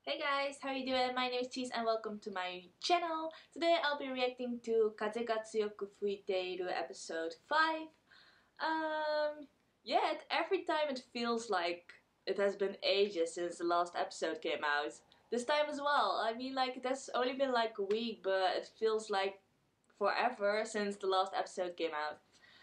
Hey guys, how are you doing? My name is Cheese and welcome to my channel. Today I'll be reacting to Kaze ga Tsuyoku Fuiteiru episode 5. Yeah, every time it feels like it has been ages since the last episode came out. This time as well. I mean, like, it has only been like a week, but it feels like forever since the last episode came out.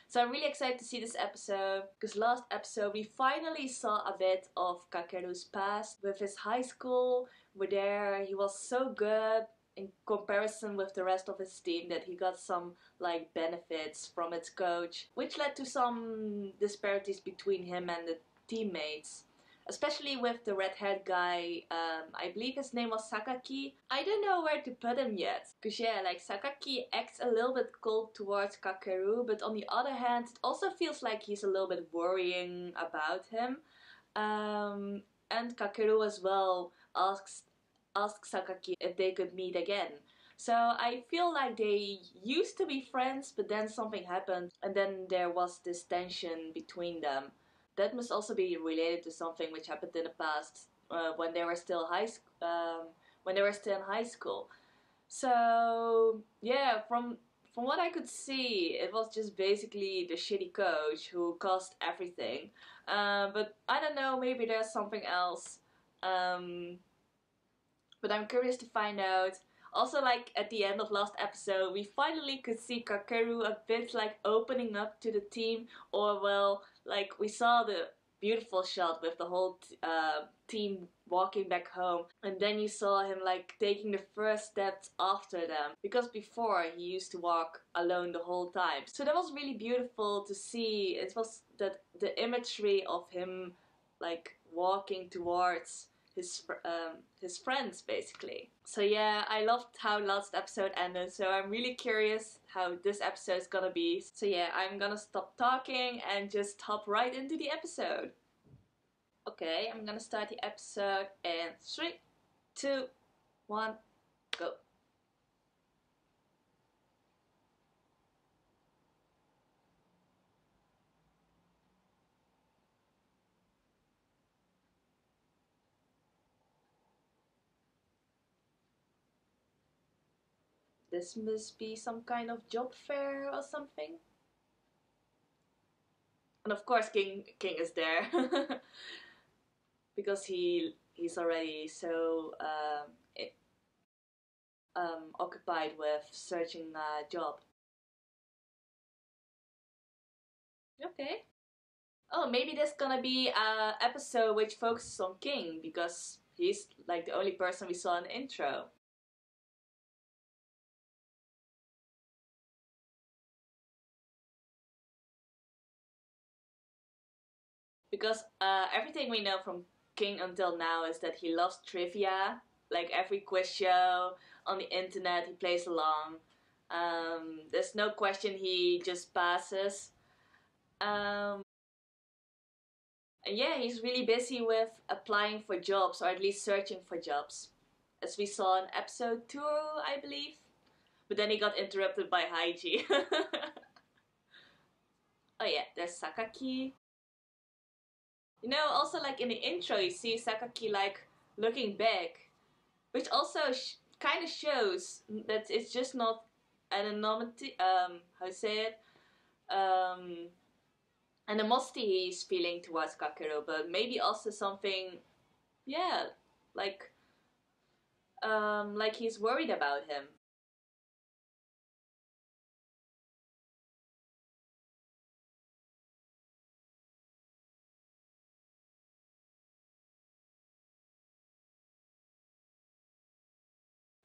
So I'm really excited to see this episode, because last episode we finally saw a bit of Kakeru's past with his high school, where there he was so good in comparison with the rest of his team that he got some like benefits from its coach, which led to some disparities between him and the teammates. Especially with the red-haired guy, I believe his name was Sakaki. I don't know where to put him yet. Cause yeah, like Sakaki acts a little bit cold towards Kakeru, but on the other hand, it also feels like he's a little bit worrying about him. And Kakeru as well asks Sakaki if they could meet again. So I feel like they used to be friends, but then something happened, and then there was this tension between them. That must also be related to something which happened in the past when they were still when they were still in high school. So yeah, from what I could see, it was just basically the shitty coach who caused everything. But I don't know, maybe there's something else. Um, but I'm curious to find out. Also, like at the end of last episode, we finally could see Kakeru a bit like opening up to the team, or well, like we saw the beautiful shot with the whole team walking back home, and then you saw him like taking the first steps after them, because before he used to walk alone the whole time. So that was really beautiful to see. It was that the imagery of him like walking towards his friends basically. So yeah, I loved how last episode ended, so I'm really curious how this episode is gonna be. So yeah, I'm gonna stop talking and just hop right into the episode. Okay, I'm gonna start the episode in 3, 2, 1, go. This must be some kind of job fair or something. And of course King is there. Because he's already so occupied with searching a job. Okay. Oh, maybe there's gonna be a episode which focuses on King, because he's like the only person we saw in the intro. Because everything we know from King until now is that he loves trivia. Like every quiz show on the internet, he plays along. There's no question he just passes. Um, and yeah, he's really busy with applying for jobs, or at least searching for jobs. As we saw in episode 2, I believe. But then he got interrupted by Haiji. Oh yeah, there's Sakaki. You know, also like in the intro, you see Sakaki like looking back, which also kind of shows that it's just not an anonymity. How to say it? Um, animosity he's feeling towards Kakeru, but maybe also something, yeah, like like he's worried about him.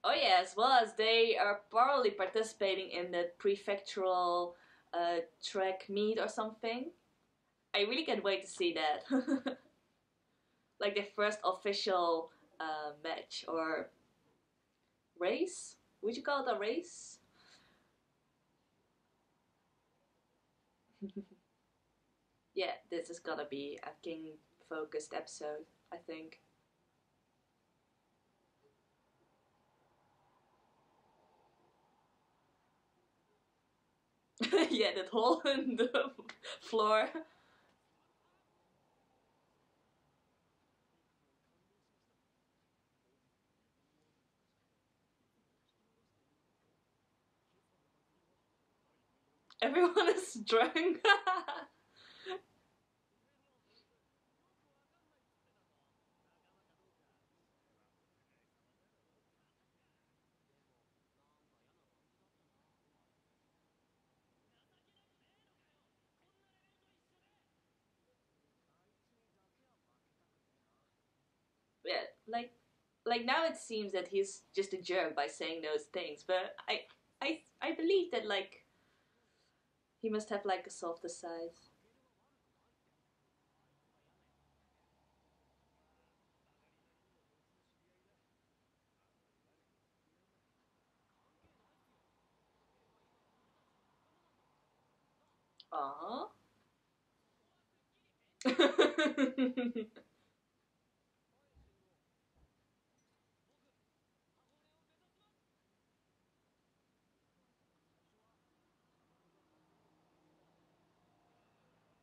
Oh yeah, as well as they are probably participating in the prefectural track meet or something. I really can't wait to see that. Like the first official match or race? Would you call it a race? Yeah, this is gonna be a King focused episode, I think. Yeah, that hole in the floor. Everyone is drunk. Yeah, like now it seems that he's just a jerk by saying those things, but I believe that like he must have like a softer side. Aww.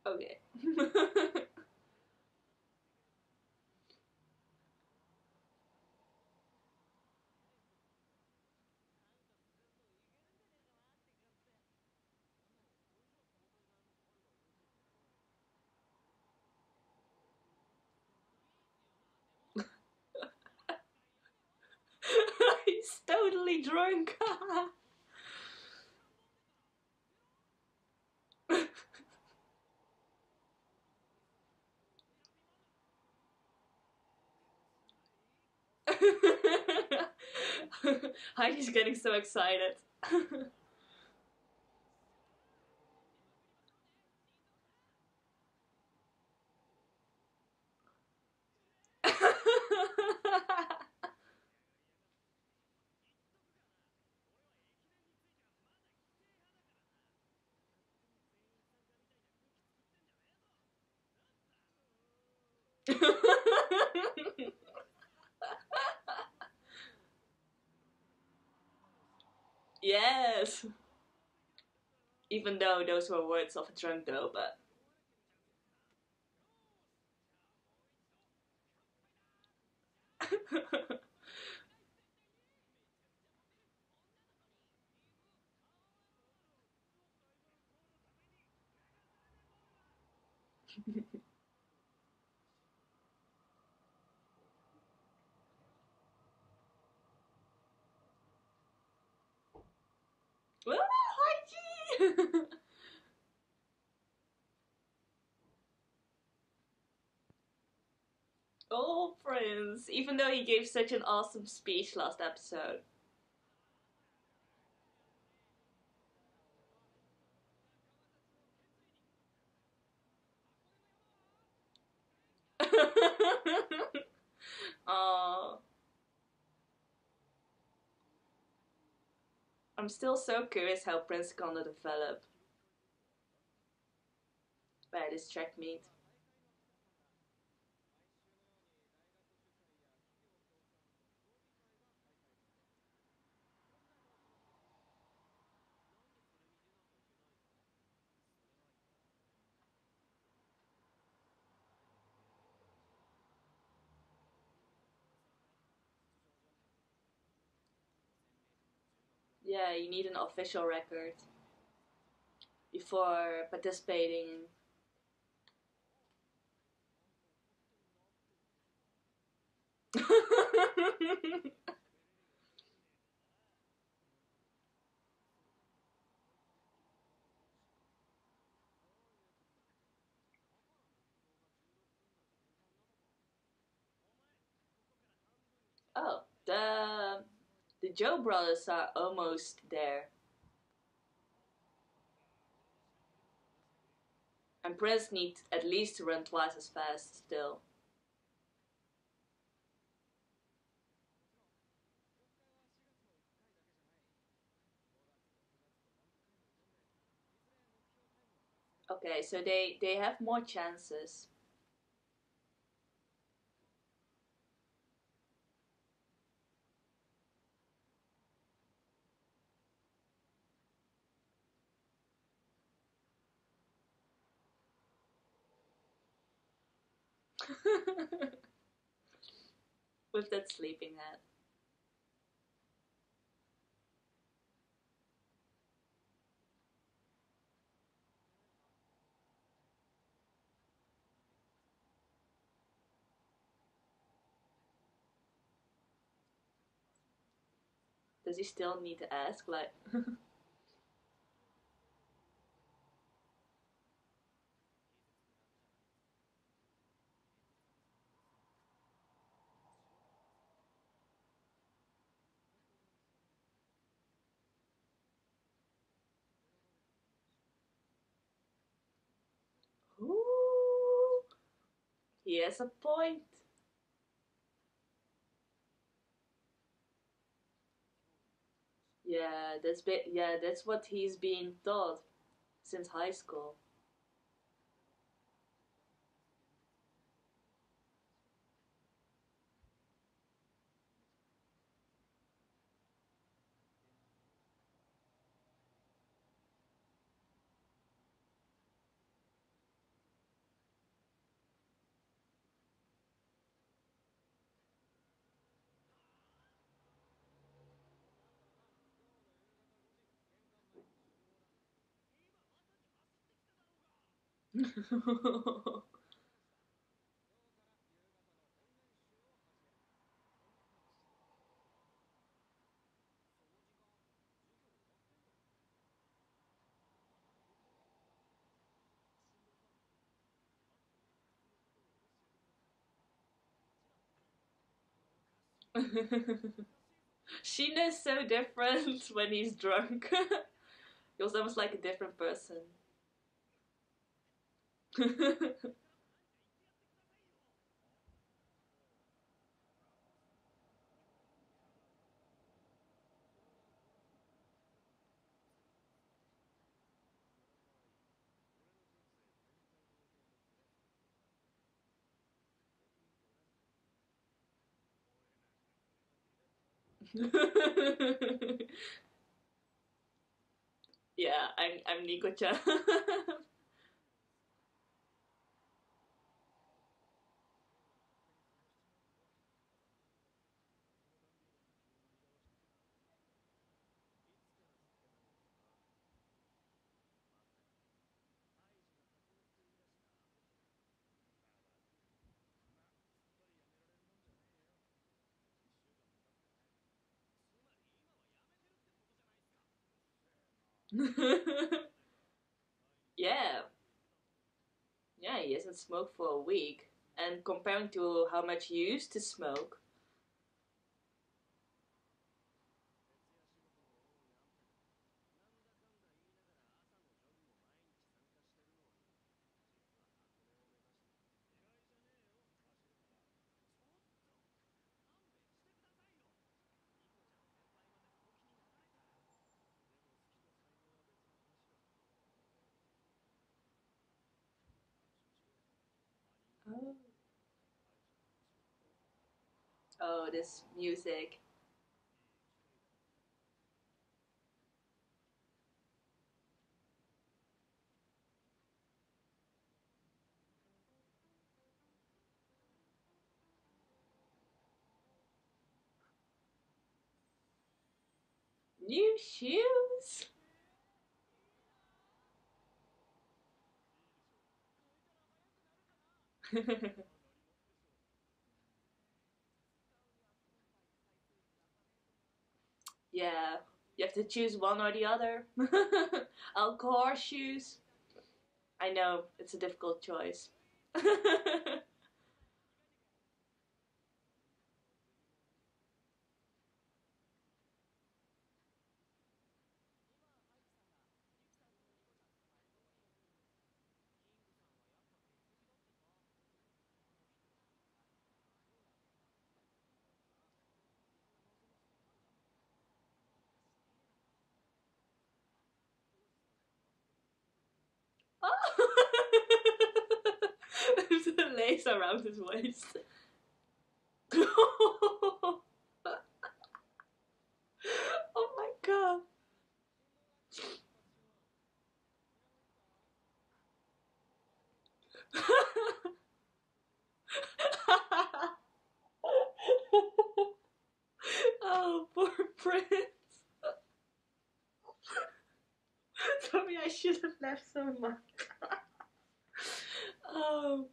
Okay. He's totally drunk. Heidi's getting so excited. Yes. Even though those were words of a drunk though, but ah, Haiji! Oh, Prince. Even though he gave such an awesome speech last episode. Aww. I'm still so curious how Prince gonna develop by this track meet. Yeah, you need an official record before participating. Oh, the Joe brothers are almost there, and Prince needs at least to run twice as fast still. Okay, so they have more chances. With that sleeping hat. Does he still need to ask? Like, ooh, he has a point. Yeah, that's what he's being taught since high school. Sheena's so different when he's drunk. He was almost like a different person. Yeah, I'm Nico-chan. Yeah, yeah, he hasn't smoked for a week. And comparing to how much he used to smoke. Oh. Oh, this music. New shoes? Yeah, you have to choose one or the other. Alcor shoes. I know, it's a difficult choice. Oh! There's a lace around his waist. Oh my god. Oh, poor Prince. Sorry, I should have left so much. Oh.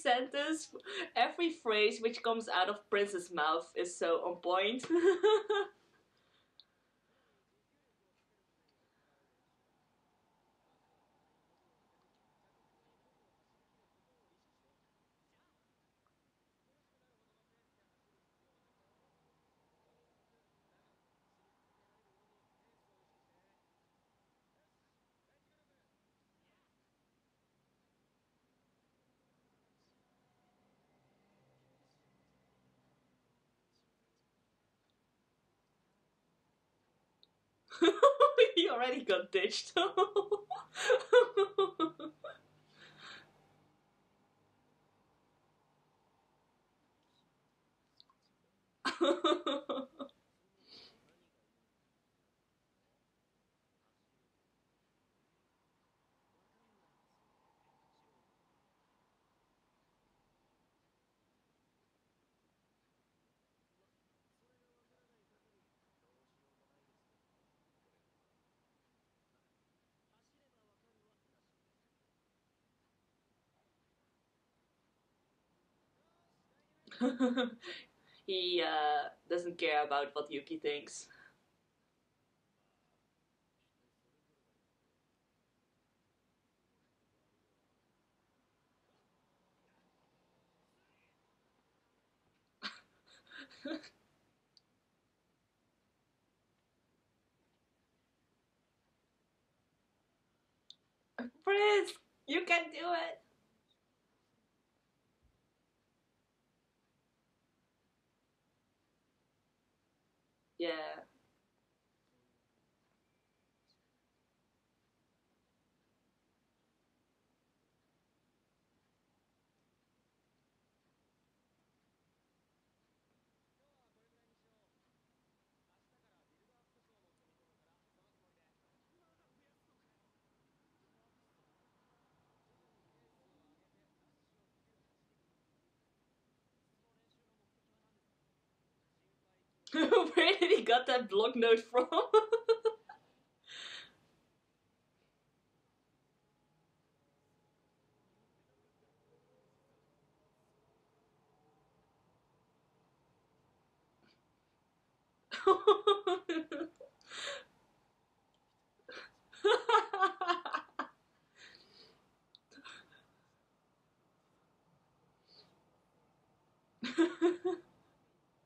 sentence, every phrase which comes out of Prince's mouth is so on point. He already got ditched. He doesn't care about what Yuki thinks. Prince, you can do it. Yeah. Where did he got that block note from?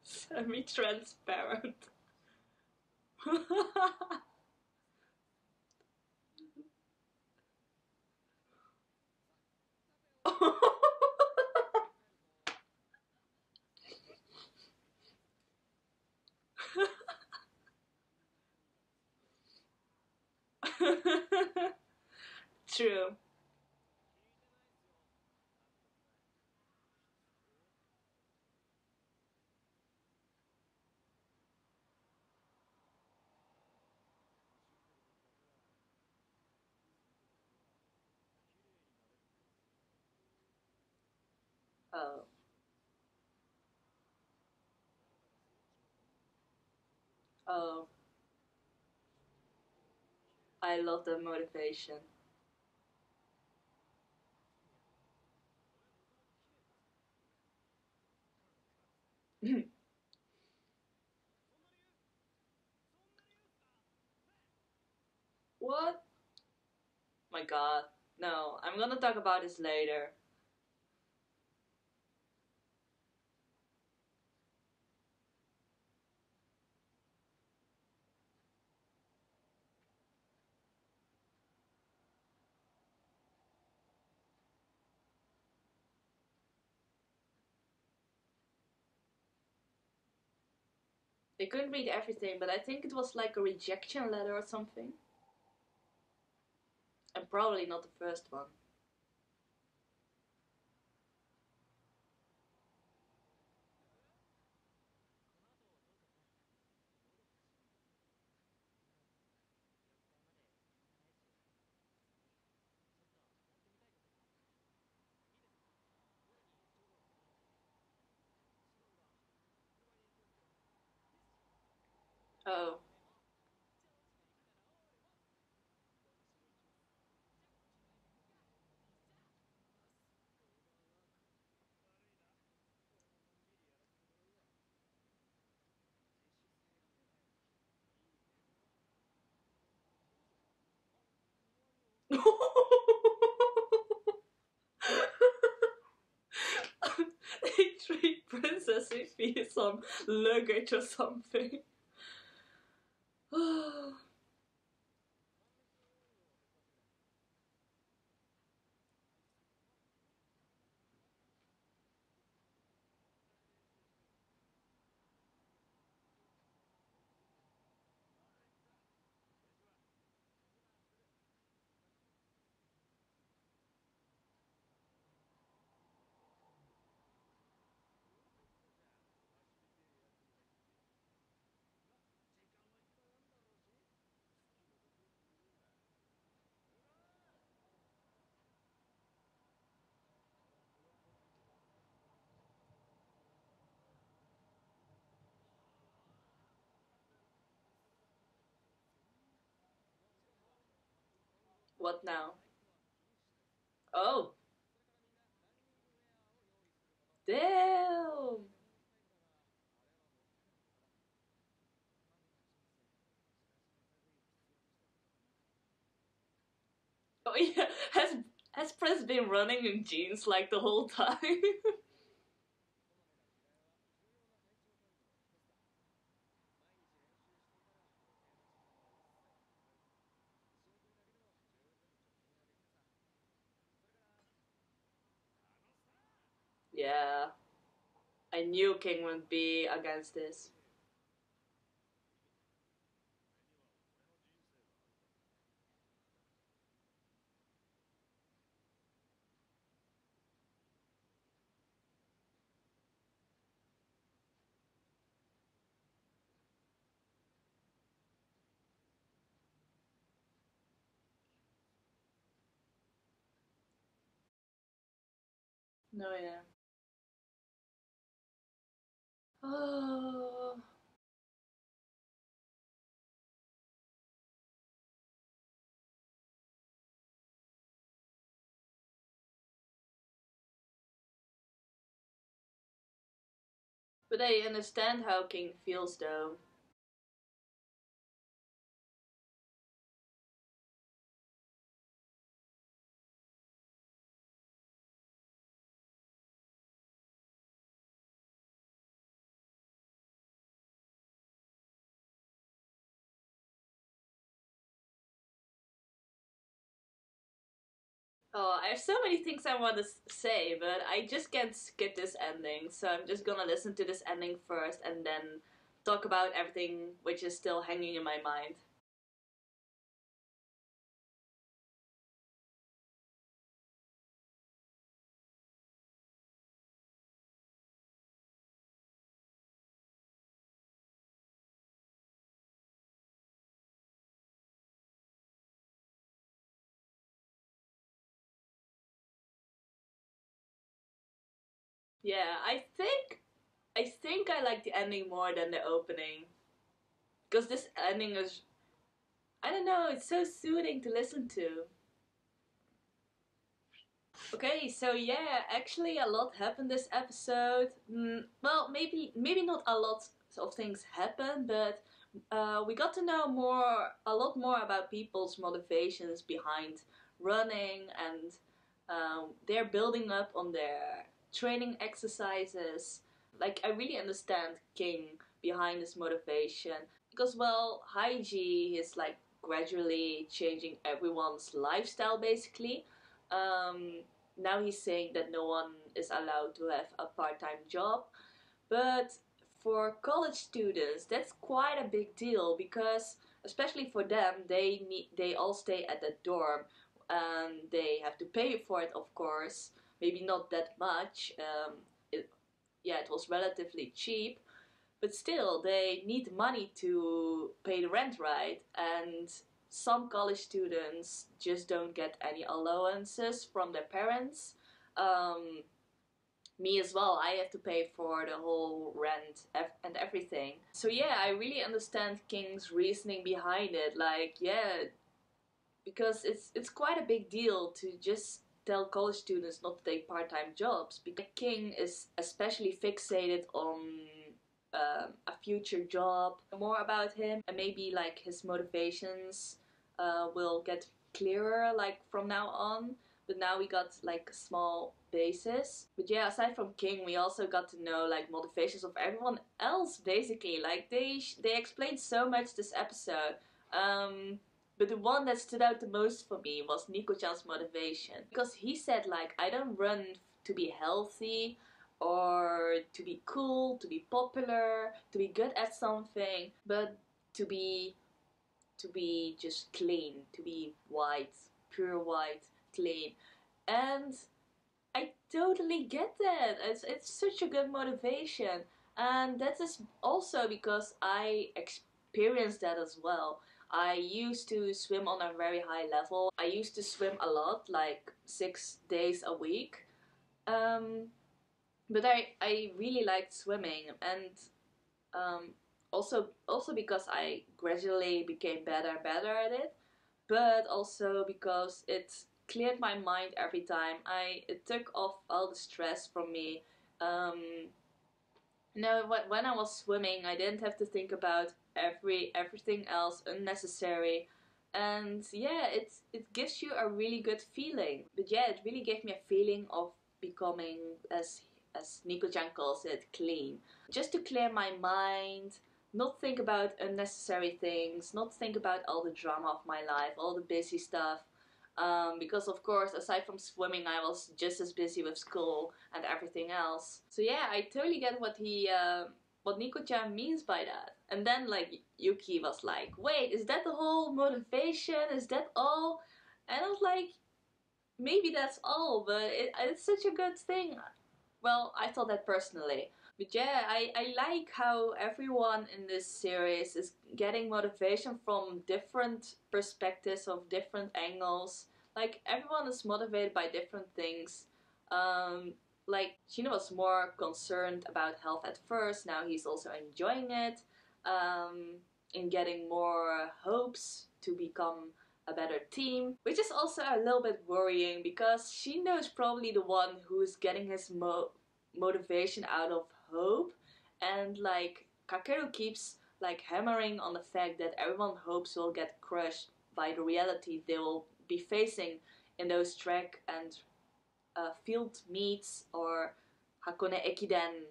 Semi-transparent. True. Oh, oh, I love the motivation. What? My god. No, I'm gonna talk about this later. I couldn't read everything, but I think it was like a rejection letter or something. And probably not the first one. Oh. just as if he is some luggage or something. What now? Oh, damn! Oh yeah, has Prince been running in jeans like the whole time? Yeah, I knew King would be against this. No, yeah. Oh. But I understand how King feels though. Oh, I have so many things I want to say, but I just can't skip this ending, so I'm just gonna listen to this ending first and then talk about everything which is still hanging in my mind. Yeah, I think I like the ending more than the opening. Because this ending is, I don't know, it's so soothing to listen to. Okay, so yeah, actually a lot happened this episode. Well, maybe not a lot of things happened, but we got to know a lot more about people's motivations behind running, and they're building up on their training exercises. Like I really understand King behind his motivation because well, Haiji is like gradually changing everyone's lifestyle basically. Um, Now he's saying that no one is allowed to have a part-time job, but for college students that's quite a big deal because especially for them they all stay at the dorm and they have to pay for it, of course. Maybe not that much. It, yeah, it was relatively cheap, but still they need money to pay the rent, right? And some college students just don't get any allowances from their parents. um, Me as well, I have to pay for the whole rent and everything. So yeah, I really understand King's reasoning behind it. Like yeah, because it's quite a big deal to just tell college students not to take part-time jobs, because King is especially fixated on a future job. More about him and maybe like his motivations will get clearer like from now on. but now we got like a small basis. But yeah, aside from King, we also got to know like motivations of everyone else basically. Like they explained so much this episode. But the one that stood out the most for me was Nico-chan's motivation, because he said like, I don't run to be healthy or to be cool, to be popular, to be good at something, but to be just clean, to be white, pure white, clean. And I totally get that. It's such a good motivation. And that is also because I experienced that as well. I used to swim on a very high level. I used to swim a lot, like 6 days a week. But I really liked swimming, and also because I gradually became better and better at it, but also because it cleared my mind every time. It took off all the stress from me. When I was swimming, I didn't have to think about everything else unnecessary, and yeah, it gives you a really good feeling. But yeah, it really gave me a feeling of becoming, as Nico-chan calls it, clean. Just to clear my mind, not think about unnecessary things, not think about all the drama of my life, all the busy stuff. Because of course, aside from swimming, I was just as busy with school and everything else. So yeah, I totally get what Nico-chan means by that. And then like Yuki was like, wait, is that the whole motivation? Is that all? And I was like, maybe that's all, but it's such a good thing. Well, I thought that personally. But yeah, I like how everyone in this series is getting motivation from different perspectives, of different angles. Like, everyone is motivated by different things. Like, Shino was more concerned about health at first, now he's also enjoying it. In getting more hopes to become a better team, which is also a little bit worrying because Shino is probably the one who's getting his motivation out of hope, and like Kakeru keeps like hammering on the fact that everyone hopes will get crushed by the reality they will be facing in those track and field meets or Hakone Ekiden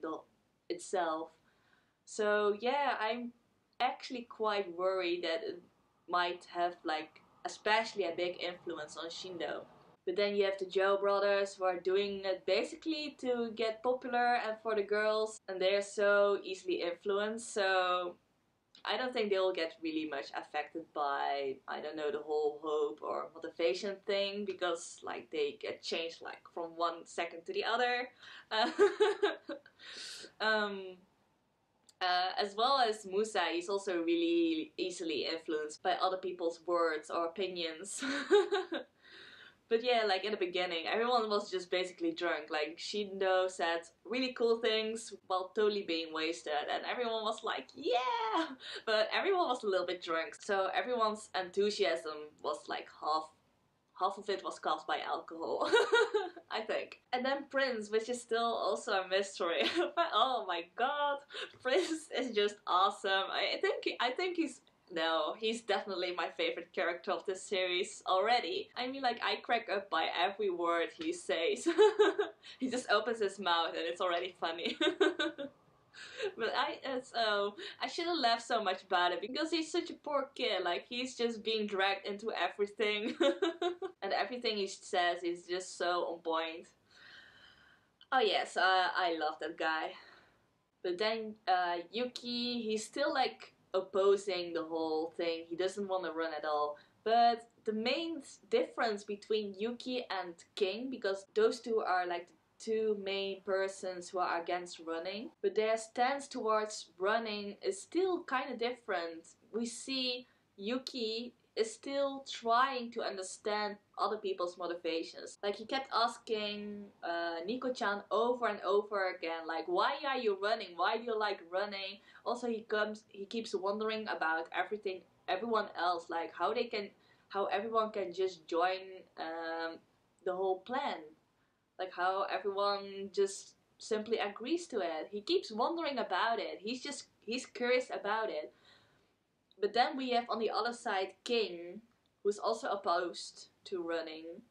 itself. So yeah, I'm actually quite worried that it might have like especially a big influence on Shindo. But then you have the Joe brothers who are doing it basically to get popular and for the girls, and they're so easily influenced, so I don't think they'll get really much affected by, I don't know, the whole hope or motivation thing, because like they get changed like from 1 second to the other. um, as well as Musa, he's also really easily influenced by other people's words or opinions. But yeah, like in the beginning, everyone was just basically drunk. Like, Shindo said really cool things while totally being wasted, and everyone was like, yeah! But everyone was a little bit drunk, so everyone's enthusiasm was like half of it was caused by alcohol, I think. And then Prince, which is still also a mystery. But oh my god, Prince is just awesome. I think he's definitely my favorite character of this series already. I mean, like, I crack up by every word he says. He just opens his mouth and it's already funny. But I shouldn't laugh so much about it because he's such a poor kid. Like, he's just being dragged into everything. And everything he says is just so on point. Oh yes, I love that guy. But then Yuki, he's still like opposing the whole thing. He doesn't want to run at all. But the main difference between Yuki and King, because those two are like the two main persons who are against running, but their stance towards running is still kind of different. We see Yuki is still trying to understand other people's motivations. Like, he kept asking Nico-chan over and over again, like, why are you running? Why do you like running? Also, he keeps wondering about everyone else, like how everyone can just join the whole plan. Like, how everyone just simply agrees to it. He keeps wondering about it. He's curious about it. But then we have on the other side King, who's also opposed to running.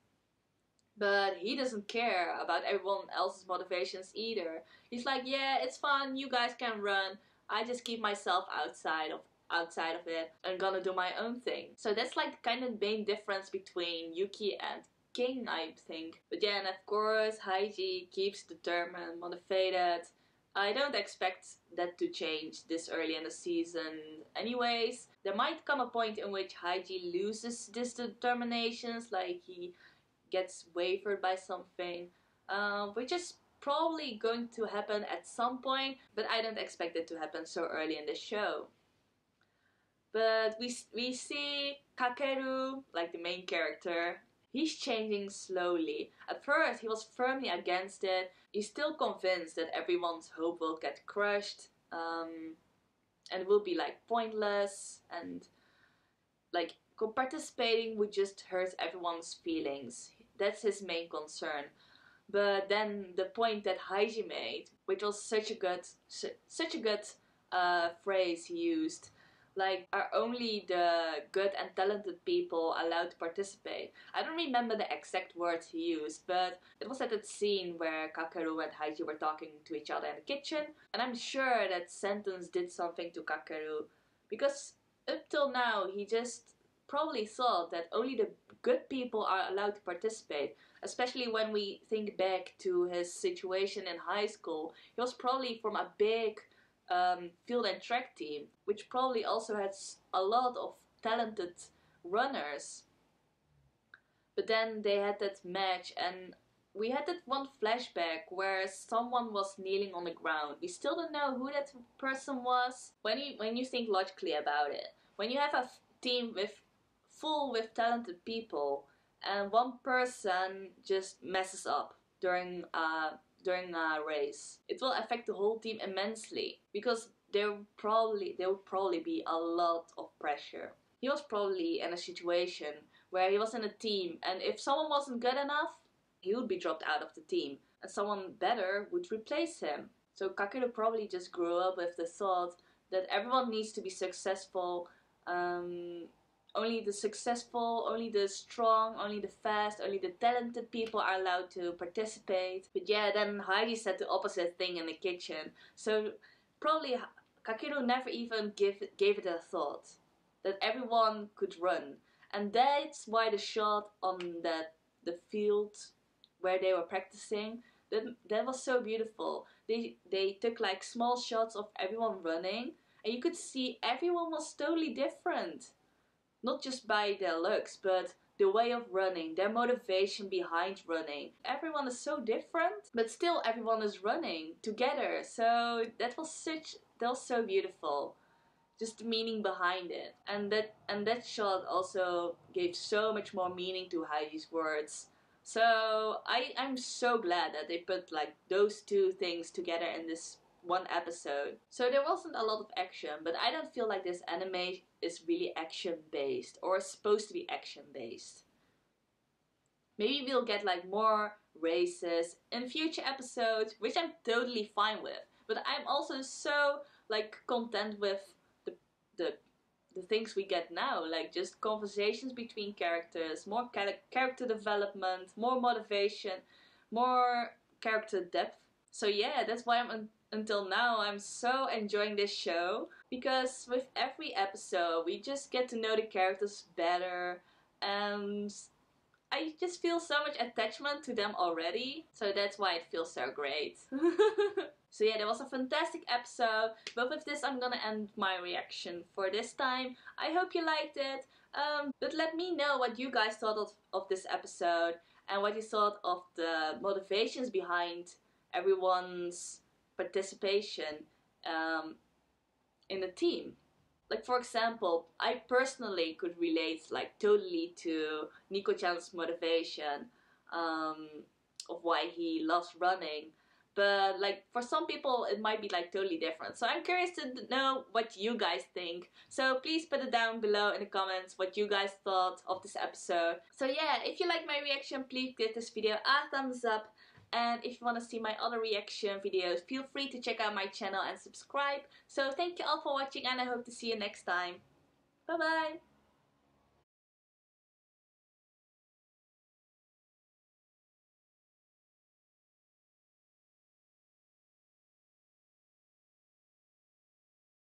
But he doesn't care about everyone else's motivations either. He's like, yeah, it's fun, you guys can run. I just keep myself outside of it and gonna do my own thing. So that's like kind of the main difference between Yuki and King, I think. But yeah, and of course, Haiji keeps determined, motivated. I don't expect that to change this early in the season anyways. There might come a point in which Haiji loses this determination, like he gets wavered by something, which is probably going to happen at some point, but I don't expect it to happen so early in the show. But we see Kakeru, like the main character, he's changing slowly. At first, he was firmly against it. He's still convinced that everyone's hope will get crushed, and will be like pointless, and like participating would just hurt everyone's feelings. That's his main concern. But then the point that Haiji made, which was such a good phrase he used, like, are only the good and talented people allowed to participate? I don't remember the exact words he used, but it was at that scene where Kakeru and Haiji were talking to each other in the kitchen, and I'm sure that sentence did something to Kakeru, because up till now he just probably thought that only the good people are allowed to participate. Especially when we think back to his situation in high school. He was probably from a big field and track team, which probably also has a lot of talented runners. But then they had that match, and we had that one flashback where someone was kneeling on the ground. We still don't know who that person was. When you think logically about it, when you have a team full with talented people, and one person just messes up during a race, it will affect the whole team immensely, because there will probably be a lot of pressure. He was probably in a situation where he was in a team, and if someone wasn't good enough, he would be dropped out of the team, and someone better would replace him. So Kakeru probably just grew up with the thought that everyone needs to be successful. Only the successful, only the strong, only the fast, only the talented people are allowed to participate. But yeah, then Heidi said the opposite thing in the kitchen. So probably Kakeru never even gave it a thought that everyone could run. And that's why the shot on the field where they were practicing, that was so beautiful. They took like small shots of everyone running, and you could see everyone was totally different. Not just by their looks, but the way of running, their motivation behind running. Everyone is so different, but still everyone is running together. So that was so beautiful. Just the meaning behind it. And that shot also gave so much more meaning to Heidi's words. So I'm so glad that they put like those two things together in this one episode. So there wasn't a lot of action, but I don't feel like this anime is really action based, or supposed to be action based. Maybe we'll get like more races in future episodes, which I'm totally fine with. But I'm also so like content with the things we get now, like just conversations between characters, more character development, more motivation, more character depth. So yeah, that's why until now I'm so enjoying this show, because with every episode we just get to know the characters better, and I just feel so much attachment to them already, so that's why it feels so great. So yeah, that was a fantastic episode, but with this I'm gonna end my reaction for this time. I hope you liked it, but let me know what you guys thought of this episode, and what you thought of the motivations behind everyone's participation in the team. Like, for example, I personally could relate like totally to Nico-chan's motivation of why he loves running. But like for some people it might be like totally different. So I'm curious to know what you guys think. So please put it down below in the comments what you guys thought of this episode. So yeah, if you like my reaction, please give this video a thumbs up. And if you want to see my other reaction videos, feel free to check out my channel and subscribe. So thank you all for watching, and I hope to see you next time. Bye bye!